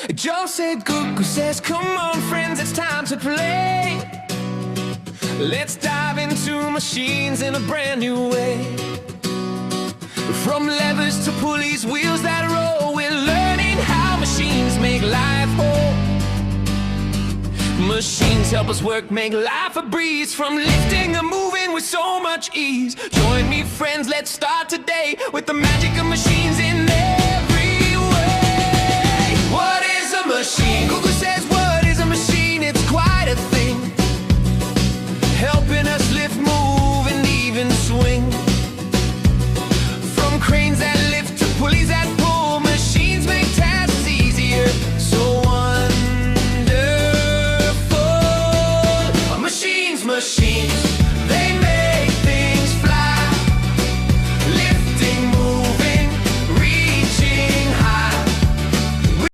Joe said Cuckoo says, come on friends, it's time to play. Let's dive into machines in a brand new way. From levers to pulleys, wheels that roll, we're learning how machines make life whole. Machines help us work, make life a breeze, from lifting and moving with so much ease. Join me friends, let's start today with the magic of machines.